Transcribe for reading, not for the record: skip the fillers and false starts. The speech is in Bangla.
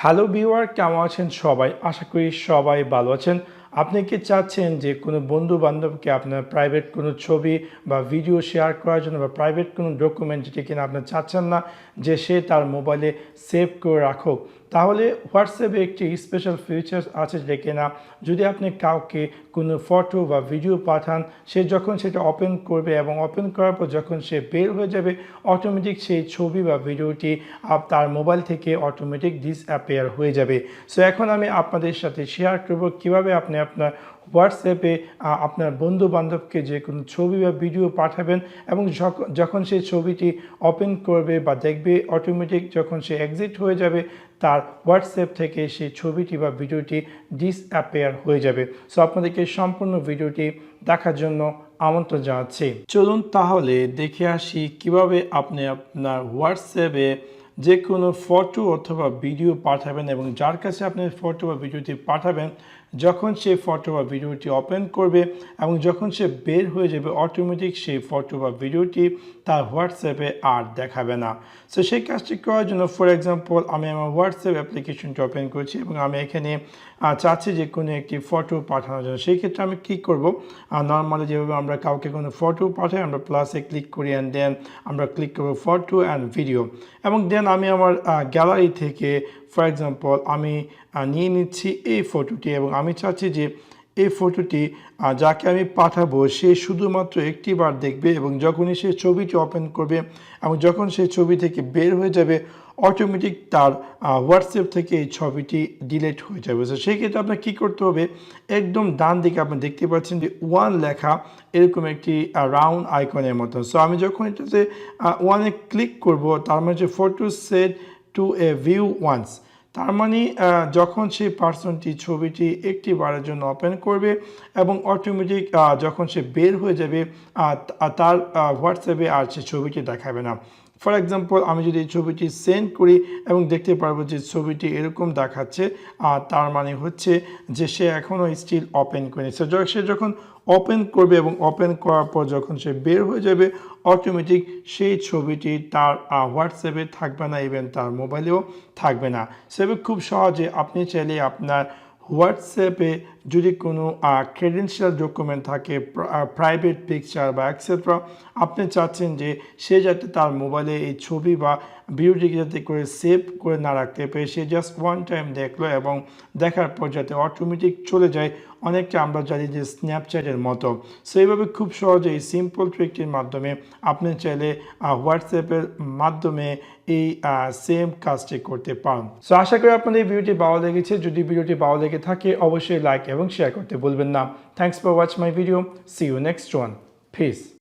হ্যালো ভিউয়ার, কেমন আছেন সবাই? আশা করি সবাই ভালো আছেন। আপনি কি চাচ্ছেন যে কোনো বন্ধু বান্ধবকে আপনার প্রাইভেট কোনো ছবি বা ভিডিও শেয়ার করার জন্য বা প্রাইভেট কোনো ডকুমেন্ট যেটি কিনা আপনি চাচ্ছেন না যে সে তার মোবাইলে সেভ করে রাখুক, তাহলে হোয়াটসঅ্যাপে একটি স্পেশাল ফিচার্স আছে যে কিনা যদি আপনি কাউকে কোনো ফটো বা ভিডিও পাঠান, সে যখন সেটা ওপেন করবে এবং ওপেন করার পর যখন সে বের হয়ে যাবে, অটোমেটিক সেই ছবি বা ভিডিওটি তার মোবাইল থেকে অটোমেটিক ডিসঅ্যাপিয়ার হয়ে যাবে। সো এখন আমি আপনাদের সাথে শেয়ার করব কীভাবে আপনি আপনার হোয়াটসঅ্যাপে আপনার বন্ধু বান্ধবকে যে কোনো ছবি বা ভিডিও পাঠাবেন এবং যখন সেই ছবিটি ওপেন করবে বা দেখবে, অটোমেটিক যখন সে এক্সিট হয়ে যাবে তার হোয়াটসঅ্যাপ থেকে সেই ছবিটি বা ভিডিওটি ডিসঅ্যাপিয়ার হয়ে যাবে। সো আপনাদেরকে সম্পূর্ণ ভিডিওটি দেখার জন্য আমন্ত্রণ জানাচ্ছি। চলুন তাহলে দেখে আসি কিভাবে আপনি আপনার হোয়াটসঅ্যাপে যে কোনো ফটো অথবা ভিডিও পাঠাবেন এবং যার কাছে আপনি ফটো বা ভিডিওটি পাঠাবেন, যখন সে ফটো বা ভিডিওটি ওপেন করবে এবং যখন সে বের হয়ে যাবে, অটোমেটিক সেই ফটো বা ভিডিওটি তার হোয়াটসঅ্যাপে আর দেখাবে না। সো সেই কাজটি করার জন্য ফর এক্সাম্পল আমি আমার হোয়াটসঅ্যাপ অ্যাপ্লিকেশনটি ওপেন করছি এবং আমি এখানে চাচ্ছি যে কোনো একটি ফটো পাঠানোর জন্য। সেই ক্ষেত্রে আমি কী করব, নর্মালি যেভাবে আমরা কাউকে কোনো ফটো পাঠাই, আমরা প্লাসে ক্লিক করি অ্যান্ড দেন আমরা ক্লিক করবো ফটো অ্যান্ড ভিডিও এবং দেন আমি আমার গ্যালারি থেকে ফর এক্সাম্পল আমি নিয়ে নিচ্ছি এই ফটোটি এবং আমি চাচ্ছি যে এই ফটোটি যাকে আমি পাঠাবো সে শুধুমাত্র একটি বার দেখবে এবং যখনই সে ছবিটি ওপেন করবে এবং যখন সেই ছবি থেকে বের হয়ে যাবে, অটোমেটিক তার হোয়াটসঅ্যাপ থেকে এই ছবিটি ডিলিট হয়ে যাবে। তো সেই ক্ষেত্রে আপনার কী করতে হবে, একদম ডান দিকে আপনি দেখতে পাচ্ছেন যে ওয়ান লেখা এরকম একটি রাউন্ড আইকনের মতো। সো আমি যখন এটাতে ওয়ানে ক্লিক করব, তার মানে যে photo set to a view once, তার মানে যখন সেই পার্সনটি ছবিটি একটি বারের জন্য ওপেন করবে এবং অটোমেটিক যখন সে বের হয়ে যাবে তার হোয়াটসঅ্যাপে আর সে ছবিটি দেখাবে না। ফর এক্সাম্পল আমি যদি এই ছবিটি সেন্ড করি এবং দেখতে পারবো যে ছবিটি এরকম দেখাচ্ছে, তার মানে হচ্ছে যে সে এখনও স্টিল ওপেন করেনি। সো সে যখন ওপেন করবে এবং ওপেন করার পর যখন সে বের হয়ে যাবে, অটোমেটিক সেই ছবিটি তার হোয়াটসঅ্যাপে থাকবে না, ইভেন তার মোবাইলেও থাকবে না। সেভাবে খুব সহজে আপনি চাইলে আপনার হোয়াটসঅ্যাপে যদি কোনো ক্রেডেনশিয়াল ডকুমেন্ট থাকে, প্রাইভেট পিকচার বা এক্সেট্রা, আপনি চাচ্ছেন যে সে যাতে তার মোবাইলে এই ছবি বা ভিডিওটিকে যাতে করে সেভ করে না রাখতে পারে, সে জাস্ট ওয়ান টাইম দেখলো এবং দেখার পর যাতে অটোমেটিক চলে যায়, অনেকটা আমরা জানি যে স্ন্যাপচ্যাটের মতো। সো এইভাবে খুব সহজে এই সিম্পল ট্রিকটির মাধ্যমে আপনি চাইলে হোয়াটসঅ্যাপের মাধ্যমে এই সেম কাজটি করতে পারেন। সো আশা করি আপনাদের এই ভিডিওটি ভালো লেগেছে। যদি ভিডিওটি ভালো লেগে থাকে অবশ্যই লাইক এবং শেয়ার করতে ভুলবেন না। Thanks for watch my video. See you next one. Piece.